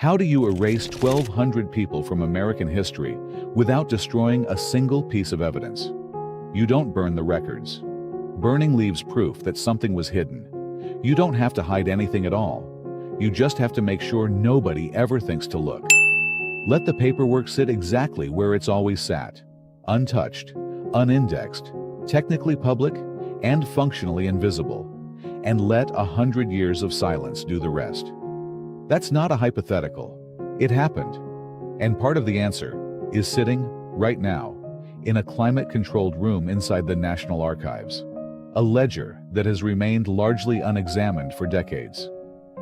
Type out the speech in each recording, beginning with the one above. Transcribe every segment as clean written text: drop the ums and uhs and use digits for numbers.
How do you erase 1,200 people from American history without destroying a single piece of evidence? You don't burn the records. Burning leaves proof that something was hidden. You don't have to hide anything at all. You just have to make sure nobody ever thinks to look. Let the paperwork sit exactly where it's always sat, untouched, unindexed, technically public, and functionally invisible, and let 100 years of silence do the rest. That's not a hypothetical. It happened. And part of the answer is sitting, right now, in a climate-controlled room inside the National Archives. A ledger that has remained largely unexamined for decades.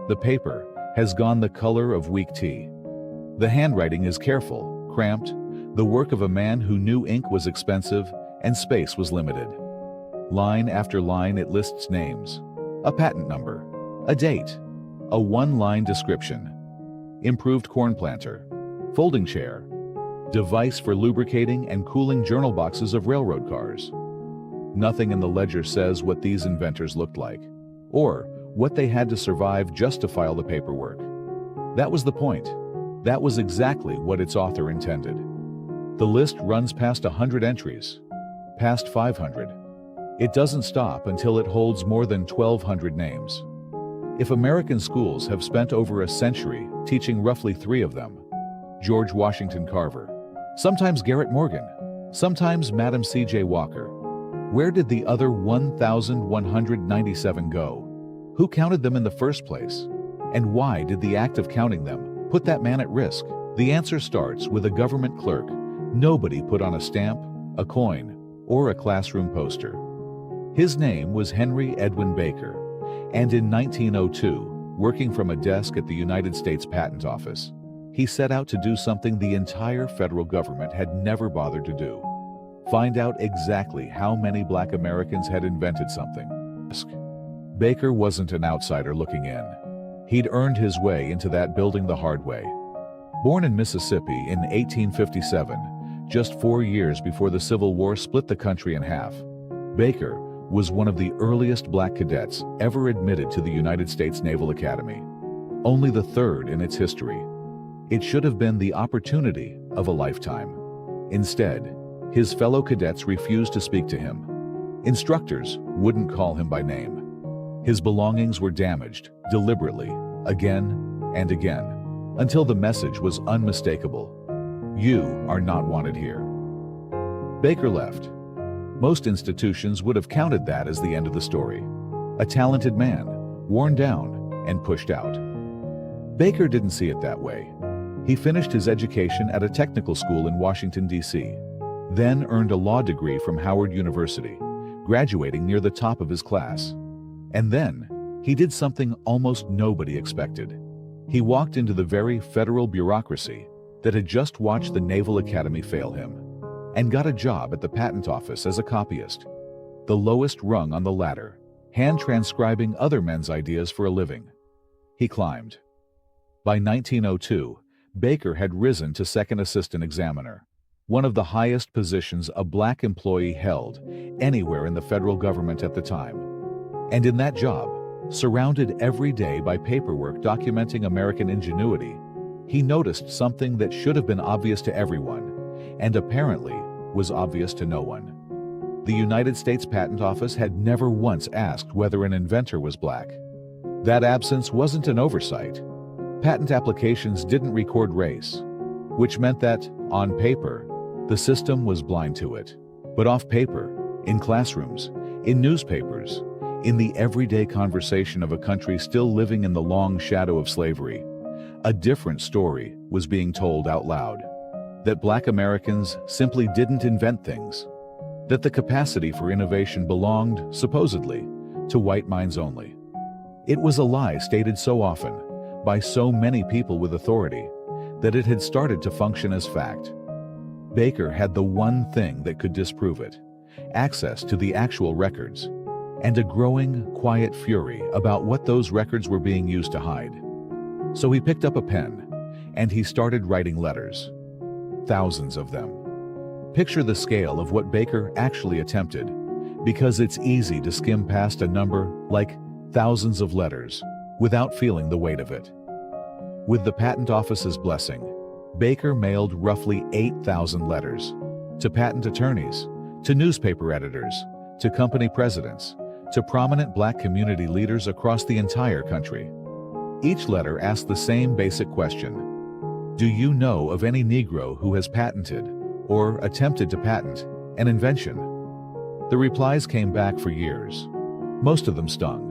The paper has gone the color of weak tea. The handwriting is careful, cramped, the work of a man who knew ink was expensive and space was limited. Line after line it lists names, a patent number, a date, a one-line description, improved corn planter, folding chair, device for lubricating and cooling journal boxes of railroad cars. Nothing in the ledger says what these inventors looked like, or what they had to survive just to file the paperwork. That was the point. That was exactly what its author intended. The list runs past 100 entries, past 500. It doesn't stop until it holds more than 1,200 names. If American schools have spent over a century teaching roughly 3 of them, George Washington Carver, sometimes Garrett Morgan, sometimes Madam C.J. Walker, where did the other 1,197 go? Who counted them in the first place? And why did the act of counting them put that man at risk? The answer starts with a government clerk nobody put on a stamp, a coin, or a classroom poster. His name was Henry Edwin Baker, and in 1902, working from a desk at the United States Patent Office, he set out to do something the entire federal government had never bothered to do. Find out exactly how many Black Americans had invented something. Baker wasn't an outsider looking in. He'd earned his way into that building the hard way. Born in Mississippi in 1857, just 4 years before the Civil War split the country in half, Baker was one of the earliest Black cadets ever admitted to the United States Naval Academy, only the 3rd in its history. It should have been the opportunity of a lifetime. Instead, his fellow cadets refused to speak to him. Instructors wouldn't call him by name. His belongings were damaged, deliberately, again and again, until the message was unmistakable. You are not wanted here. Baker left. Most institutions would have counted that as the end of the story. A talented man, worn down and pushed out. Baker didn't see it that way. He finished his education at a technical school in Washington, D.C., then earned a law degree from Howard University, graduating near the top of his class. And then, he did something almost nobody expected. He walked into the very federal bureaucracy that had just watched the Naval Academy fail him, and got a job at the patent office as a copyist, the lowest rung on the ladder, hand-transcribing other men's ideas for a living. He climbed. By 1902, Baker had risen to second assistant examiner, one of the highest positions a Black employee held anywhere in the federal government at the time. And in that job, surrounded every day by paperwork documenting American ingenuity, he noticed something that should have been obvious to everyone, and apparently was obvious to no one. The United States Patent Office had never once asked whether an inventor was Black. That absence wasn't an oversight. Patent applications didn't record race, which meant that, on paper, the system was blind to it. But off paper, in classrooms, in newspapers, in the everyday conversation of a country still living in the long shadow of slavery, a different story was being told out loud. That Black Americans simply didn't invent things. That the capacity for innovation belonged, supposedly, to white minds only. It was a lie stated so often, by so many people with authority, that it had started to function as fact. Baker had the one thing that could disprove it: access to the actual records, and a growing, quiet fury about what those records were being used to hide. So he picked up a pen, and he started writing letters. Thousands of them. Picture the scale of what Baker actually attempted, because it's easy to skim past a number like thousands of letters without feeling the weight of it. With the patent office's blessing, Baker mailed roughly 8,000 letters to patent attorneys, to newspaper editors, to company presidents, to prominent Black community leaders across the entire country. Each letter asked the same basic question: do you know of any Negro who has patented, or attempted to patent, an invention? The replies came back for years. Most of them stung.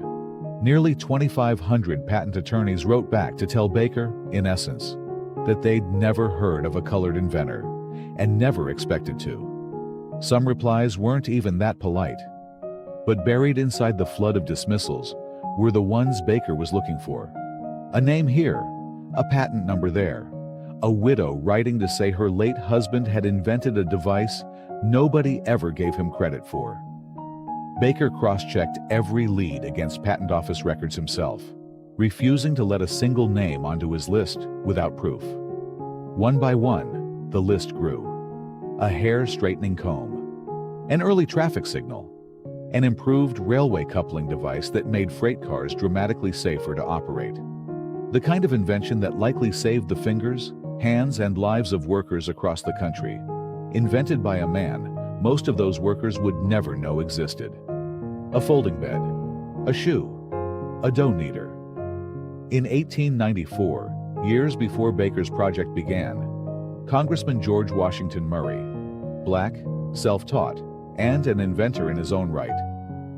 Nearly 2,500 patent attorneys wrote back to tell Baker, in essence, that they'd never heard of a colored inventor and never expected to. Some replies weren't even that polite. But buried inside the flood of dismissals were the ones Baker was looking for. A name here, a patent number there, a widow writing to say her late husband had invented a device nobody ever gave him credit for. Baker cross-checked every lead against patent office records himself, refusing to let a single name onto his list without proof. One by one, the list grew. A hair-straightening comb, an early traffic signal, an improved railway coupling device that made freight cars dramatically safer to operate. The kind of invention that likely saved the fingers, hands, and lives of workers across the country, invented by a man most of those workers would never know existed. A folding bed, a shoe, a dough kneader. In 1894, years before Baker's project began, Congressman George Washington Murray, Black, self-taught, and an inventor in his own right,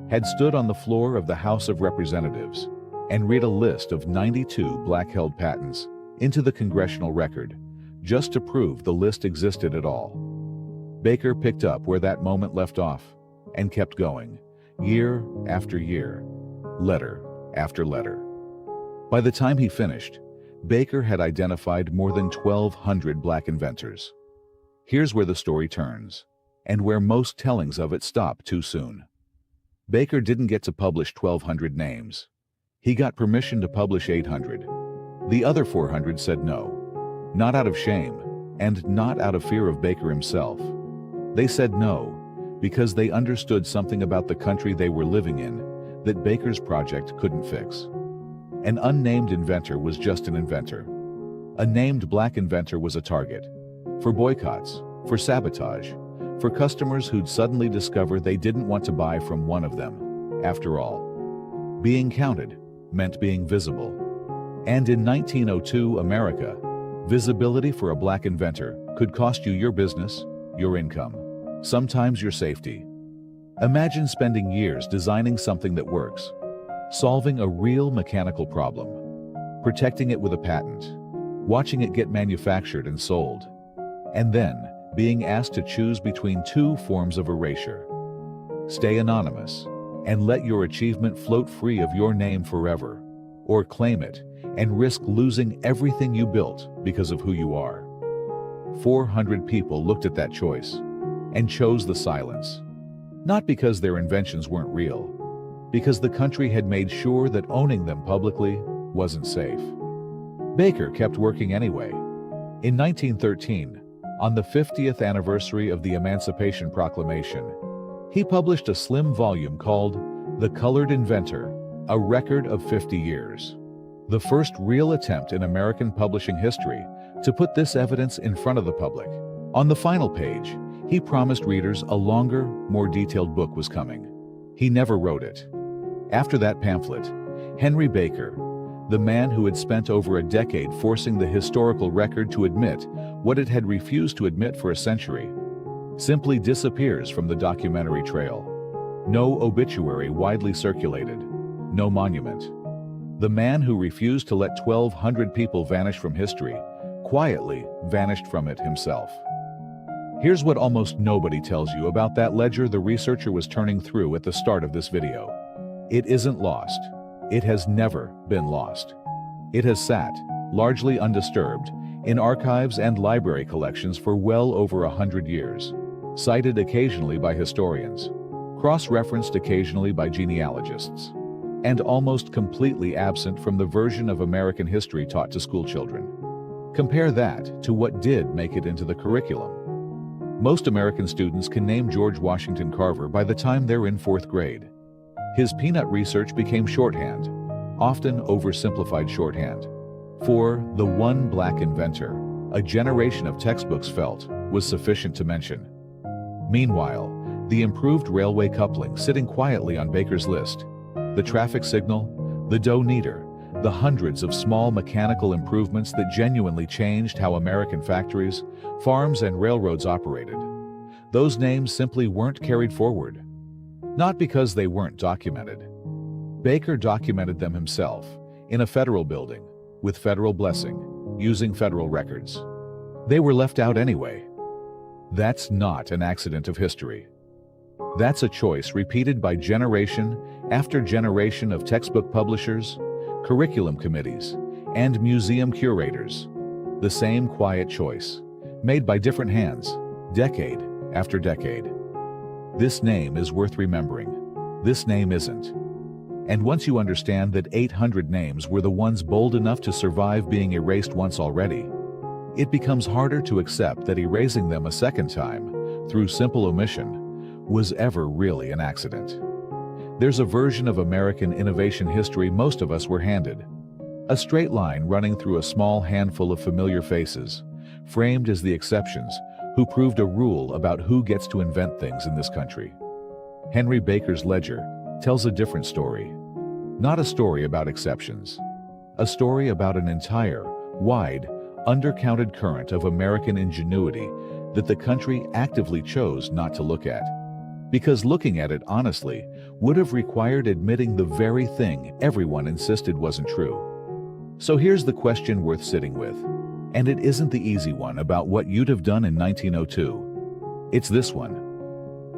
had stood on the floor of the House of Representatives and read a list of 92 Black-held patents into the congressional record, just to prove the list existed at all. Baker picked up where that moment left off and kept going, year after year, letter after letter. By the time he finished, Baker had identified more than 1,200 Black inventors. Here's where the story turns, and where most tellings of it stop too soon. Baker didn't get to publish 1,200 names. He got permission to publish 800. The other 400 said no, not out of shame, and not out of fear of Baker himself. They said no because they understood something about the country they were living in that Baker's project couldn't fix. An unnamed inventor was just an inventor. A named Black inventor was a target for boycotts, for sabotage, for customers who'd suddenly discover they didn't want to buy from one of them. After all, being counted meant being visible. And in 1902 America, visibility for a Black inventor could cost you your business, your income, sometimes your safety. Imagine spending years designing something that works, solving a real mechanical problem, protecting it with a patent, watching it get manufactured and sold, and then being asked to choose between two forms of erasure. Stay anonymous and let your achievement float free of your name forever, or claim it and risk losing everything you built because of who you are. 400 people looked at that choice and chose the silence. Not because their inventions weren't real, because the country had made sure that owning them publicly wasn't safe. Baker kept working anyway. In 1913, on the 50th anniversary of the Emancipation Proclamation, he published a slim volume called The Colored Inventor, A Record of 50 Years. The first real attempt in American publishing history to put this evidence in front of the public. On the final page, he promised readers a longer, more detailed book was coming. He never wrote it. After that pamphlet, Henry Baker, the man who had spent over a decade forcing the historical record to admit what it had refused to admit for a century, simply disappears from the documentary trail. No obituary widely circulated, no monument. The man who refused to let 1,200 people vanish from history quietly vanished from it himself. Here's what almost nobody tells you about that ledger the researcher was turning through at the start of this video. It isn't lost. It has never been lost. It has sat, largely undisturbed, in archives and library collections for well over 100 years, cited occasionally by historians, cross-referenced occasionally by genealogists, and almost completely absent from the version of American history taught to schoolchildren. Compare that to what did make it into the curriculum. Most American students can name George Washington Carver by the time they're in 4th grade. His peanut research became shorthand, often oversimplified shorthand, 4. The one black inventor, a generation of textbooks felt, was sufficient to mention. Meanwhile, the improved railway coupling sitting quietly on Baker's list, the traffic signal, the dough kneader, the hundreds of small mechanical improvements that genuinely changed how American factories, farms, and railroads operated. Those names simply weren't carried forward. Not because they weren't documented. Baker documented them himself, in a federal building, with federal blessing, using federal records. They were left out anyway. That's not an accident of history. That's a choice repeated by generation after generation of textbook publishers, curriculum committees, and museum curators. The same quiet choice, made by different hands, decade after decade. This name is worth remembering. This name isn't. And once you understand that 800 names were the ones bold enough to survive being erased once already, it becomes harder to accept that erasing them a second time, through simple omission, was ever really an accident. There's a version of American innovation history most of us were handed. A straight line running through a small handful of familiar faces, framed as the exceptions, who proved a rule about who gets to invent things in this country. Henry Baker's ledger tells a different story. Not a story about exceptions. A story about an entire, wide, undercounted current of American ingenuity that the country actively chose not to look at. Because looking at it honestly would have required admitting the very thing everyone insisted wasn't true. So here's the question worth sitting with, and it isn't the easy one about what you'd have done in 1902. It's this one.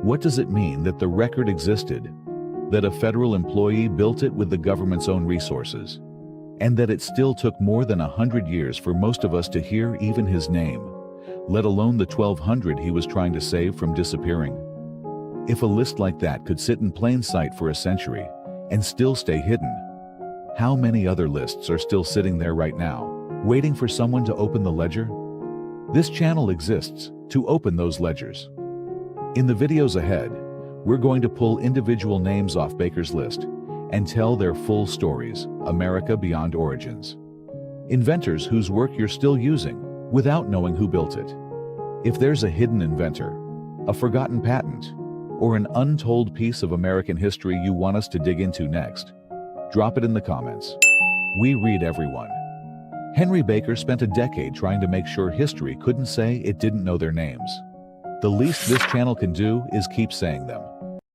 What does it mean that the record existed, that a federal employee built it with the government's own resources, and that it still took more than 100 years for most of us to hear even his name, let alone the 1,200 he was trying to save from disappearing? If a list like that could sit in plain sight for a century and still stay hidden, how many other lists are still sitting there right now, waiting for someone to open the ledger? This channel exists to open those ledgers. In the videos ahead, we're going to pull individual names off Baker's list and tell their full stories, America beyond origins. Inventors whose work you're still using without knowing who built it. If there's a hidden inventor, a forgotten patent, or an untold piece of American history you want us to dig into next, drop it in the comments. We read everyone. Henry Baker spent a decade trying to make sure history couldn't say it didn't know their names. The least this channel can do is keep saying them.